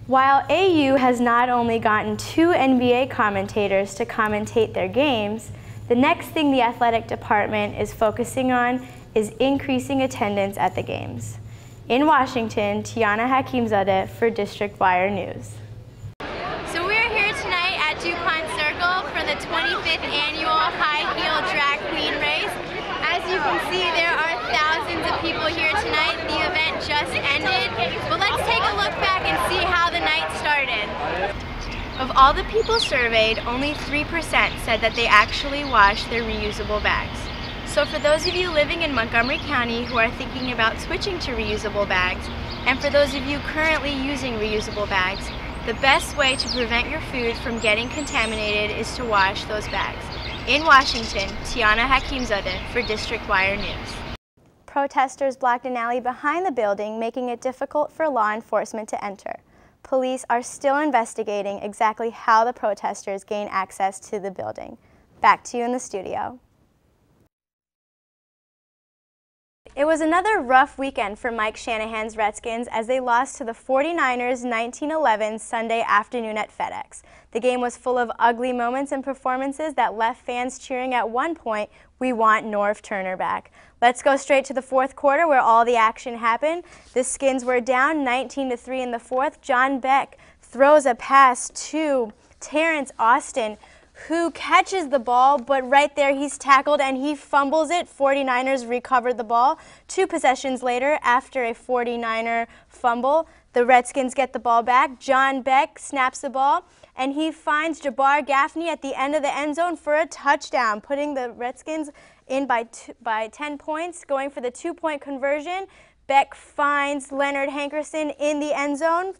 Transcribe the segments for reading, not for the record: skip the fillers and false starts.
While AU has not only gotten 2 NBA commentators to commentate their games, the next thing the athletic department is focusing on is increasing attendance at the games. In Washington, Tiana Hakimzadeh for District Wire News. So we're here tonight at DuPont Circle for the 25th annual High Heel Drag Queen Race. As you can see, there are thousands of people here tonight. The event just ended, but let's take a look back and see how the night started. Of all the people surveyed, only 3% said that they actually washed their reusable bags. So for those of you living in Montgomery County who are thinking about switching to reusable bags, and for those of you currently using reusable bags, the best way to prevent your food from getting contaminated is to wash those bags. In Washington, Tiana Hakimzadeh for District Wire News. Protesters blocked an alley behind the building, making it difficult for law enforcement to enter. Police are still investigating exactly how the protesters gained access to the building. Back to you in the studio. It was another rough weekend for Mike Shanahan's Redskins as they lost to the 49ers 19-11 Sunday afternoon at FedEx. The game was full of ugly moments and performances that left fans cheering at one point, "We want Norv Turner back." Let's go straight to the fourth quarter where all the action happened. The Skins were down 19-3 in the fourth. John Beck throws a pass to Terrence Austin, who catches the ball, but right there he's tackled and he fumbles it. 49ers recovered the ball. 2 possessions later, after a 49er fumble, the Redskins get the ball back. John Beck snaps the ball, and he finds Jabbar Gaffney at the end of the end zone for a touchdown, putting the Redskins in by 10 points, going for the 2-point conversion. Beck finds Leonard Hankerson in the end zone,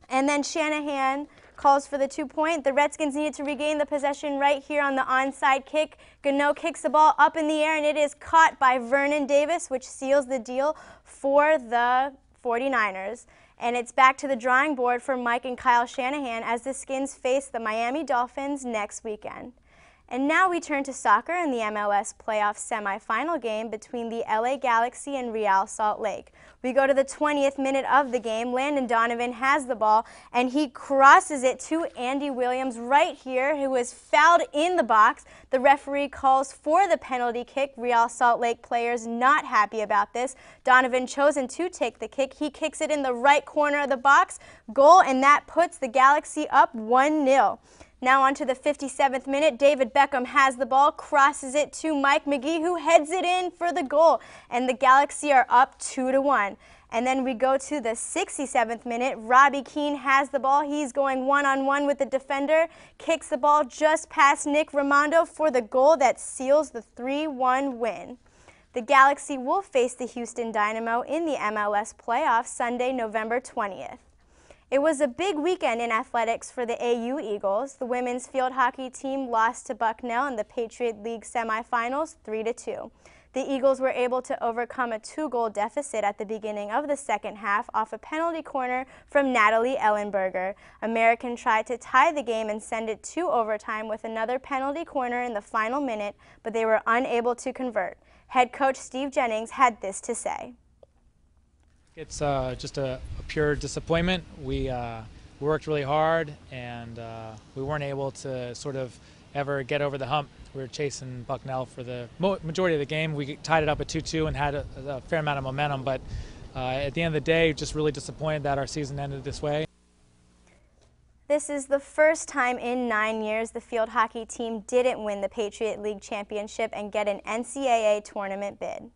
and then Shanahan calls for the 2-point. The Redskins needed to regain the possession right here on the onside kick. Gano kicks the ball up in the air, and it is caught by Vernon Davis, which seals the deal for the 49ers. And it's back to the drawing board for Mike and Kyle Shanahan as the Skins face the Miami Dolphins next weekend. And now we turn to soccer in the MLS playoff semifinal game between the LA Galaxy and Real Salt Lake. We go to the 20th minute of the game. Landon Donovan has the ball, and he crosses it to Andy Williams right here, who is fouled in the box. The referee calls for the penalty kick. Real Salt Lake players not happy about this. Donovan chosen to take the kick. He kicks it in the right corner of the box. Goal, and that puts the Galaxy up 1-0. Now on to the 57th minute. David Beckham has the ball, crosses it to Mike McGee, who heads it in for the goal, and the Galaxy are up 2-1. And then we go to the 67th minute. Robbie Keane has the ball. He's going one-on-one with the defender, kicks the ball just past Nick Raimondo for the goal that seals the 3-1 win. The Galaxy will face the Houston Dynamo in the MLS playoffs Sunday, November 20th. It was a big weekend in athletics for the AU Eagles. The women's field hockey team lost to Bucknell in the Patriot League semifinals 3-2. The Eagles were able to overcome a 2-goal deficit at the beginning of the second half off a penalty corner from Natalie Ellenberger. American tried to tie the game and send it to overtime with another penalty corner in the final minute, but they were unable to convert. Head coach Steve Jennings had this to say. It's just a pure disappointment. We worked really hard, and we weren't able to sort of ever get over the hump. We were chasing Bucknell for the majority of the game. We tied it up at 2-2 and had a fair amount of momentum, but at the end of the day, just really disappointed that our season ended this way. This is the first time in 9 years the field hockey team didn't win the Patriot League championship and get an NCAA tournament bid.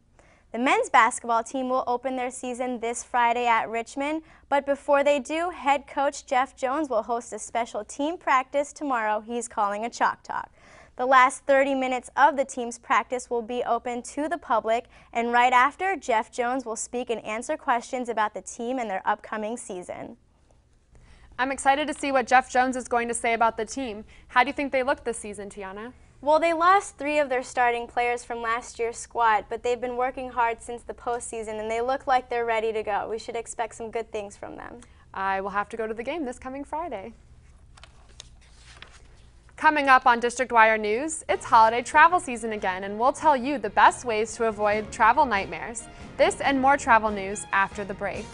The men's basketball team will open their season this Friday at Richmond, but before they do, head coach Jeff Jones will host a special team practice tomorrow he's calling a Chalk Talk. The last 30 minutes of the team's practice will be open to the public, and right after, Jeff Jones will speak and answer questions about the team and their upcoming season. I'm excited to see what Jeff Jones is going to say about the team. How do you think they looked this season, Tiana? Well, they lost 3 of their starting players from last year's squad, but they've been working hard since the postseason, and they look like they're ready to go. We should expect some good things from them. I will have to go to the game this coming Friday. Coming up on District Wire News, it's holiday travel season again, and we'll tell you the best ways to avoid travel nightmares. This and more travel news after the break.